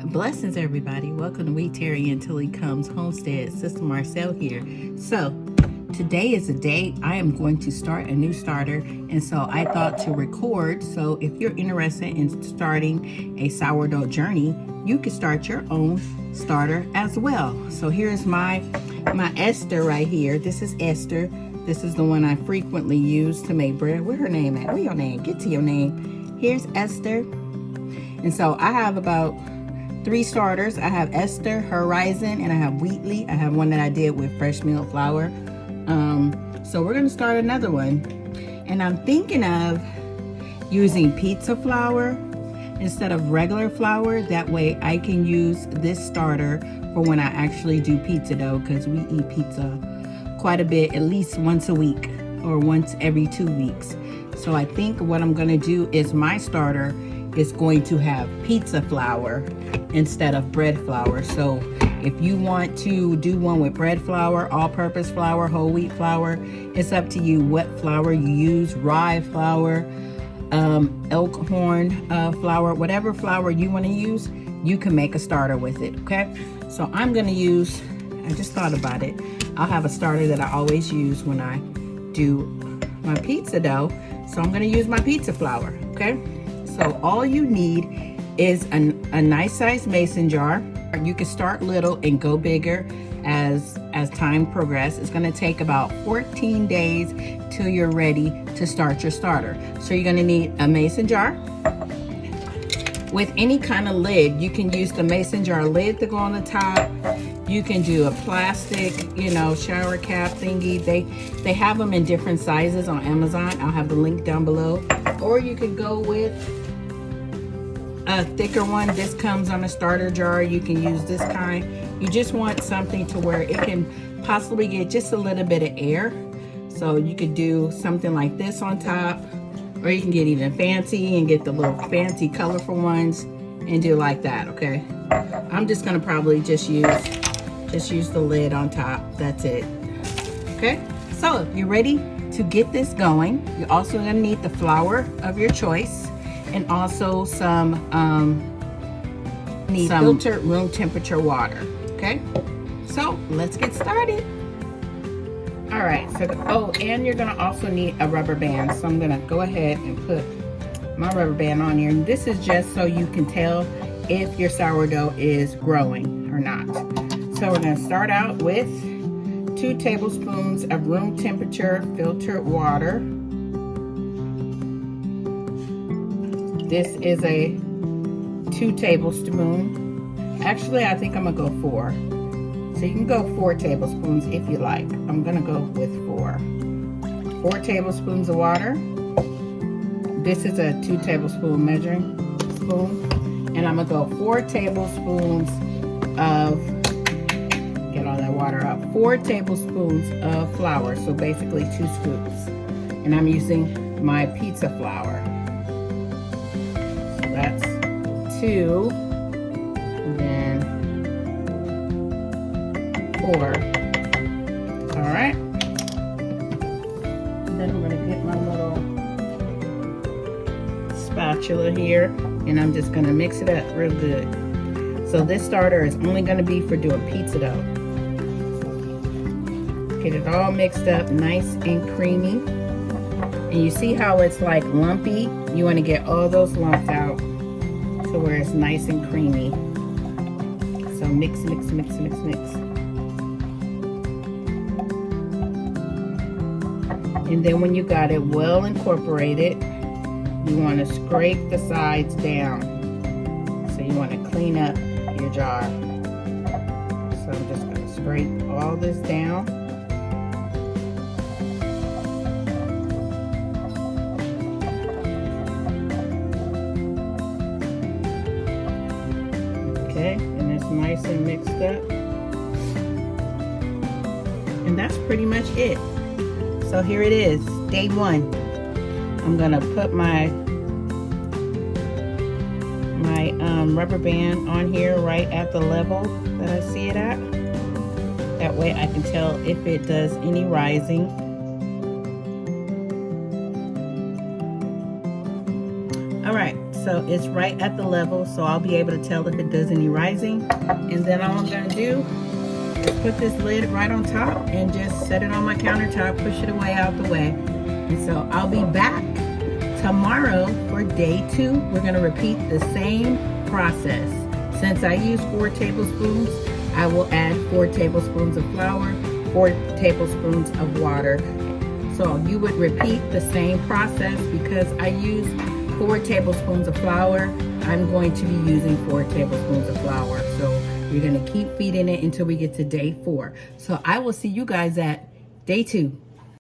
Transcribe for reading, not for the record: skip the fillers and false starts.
Blessings, everybody. Welcome to We Tarry Until He Comes Homestead. Sister Marcel here. So today is the day I am going to start a new starter, and so I thought to record. So if you're interested in starting a sourdough journey, you can start your own starter as well. So here's my Esther right here. This is Esther. This is the one I frequently use to make bread. Where her name at? Where your name? Get to your name. Here's Esther. And so I have about 3 starters. I have Esther, Horizon, and I have Wheatley. I have one that I did with fresh milled flour. So we're gonna start another one. And I'm thinking of using pizza flour instead of regular flour. That way I can use this starter for when I actually do pizza dough, because we eat pizza quite a bit, at least once a week or once every 2 weeks. So I think what I'm gonna do is my starter is going to have pizza flour instead of bread flour. So if you want to do one with bread flour, all-purpose flour, whole wheat flour, it's up to you what flour you use. Rye flour, elk horn flour, whatever flour you want to use, you can make a starter with it. Okay, so I'm going to use, I just thought about it, I'll have a starter that I always use when I do my pizza dough. So I'm going to use my pizza flour. Okay, so all you need is a nice sized mason jar. You can start little and go bigger as time progresses. It's going to take about 14 days till you're ready to start your starter. So you're going to need a mason jar with any kind of lid. You can use the mason jar lid to go on the top. You can do a plastic, shower cap thingy. They have them in different sizes on Amazon. I'll have the link down below. Or you could go with a thicker one. This comes on a starter jar. You can use this kind. You just want something to where it can possibly get just a little bit of air. So you could do something like this on top, or you can get even fancy and get the little fancy colorful ones and do like that. Okay, I'm just gonna probably just use the lid on top. That's it. Okay, so if you're ready to get this going, you're also gonna need the flour of your choice, and also some filtered room temperature water. Okay, so let's get started. All right, so and you're gonna also need a rubber band. So I'm gonna go ahead and put my rubber band on here. And this is just so you can tell if your sourdough is growing or not. So we're gonna start out with 2 tablespoons of room temperature filtered water. This is a 2 tablespoons. Actually, I think I'm gonna go 4. So you can go 4 tablespoons if you like. I'm gonna go with 4. 4 tablespoons of water. This is a 2 tablespoon measuring spoon. And I'm gonna go 4 tablespoons of, get all that water out, 4 tablespoons of flour. So basically 2 scoops. And I'm using my pizza flour. That's 2, and then 4. All right. And then I'm going to get my little spatula here, and I'm just going to mix it up real good. So this starter is only going to be for doing pizza dough. Get it all mixed up nice and creamy. And you see how it's like lumpy? You want to get all those lumps out to where it's nice and creamy. So mix, mix, mix, mix, mix. And then when you got it well incorporated, you want to scrape the sides down. So you want to clean up your jar. So I'm just going to scrape all this down. And it's nice and mixed up, and that's pretty much it. So here it is, day 1. I'm gonna put my rubber band on here right at the level that I see it at. That way I can tell if it does any rising. All right, so it's right at the level, so I'll be able to tell if it does any rising. And then all I'm gonna do is put this lid right on top and just set it on my countertop, push it away out the way. And so I'll be back tomorrow for day 2. We're gonna repeat the same process. Since I use 4 tablespoons, I will add 4 tablespoons of flour, 4 tablespoons of water. So you would repeat the same process. Because I use 4 tablespoons of flour, I'm going to be using 4 tablespoons of flour. So you're gonna keep feeding it until we get to day 4. So I will see you guys at day 2.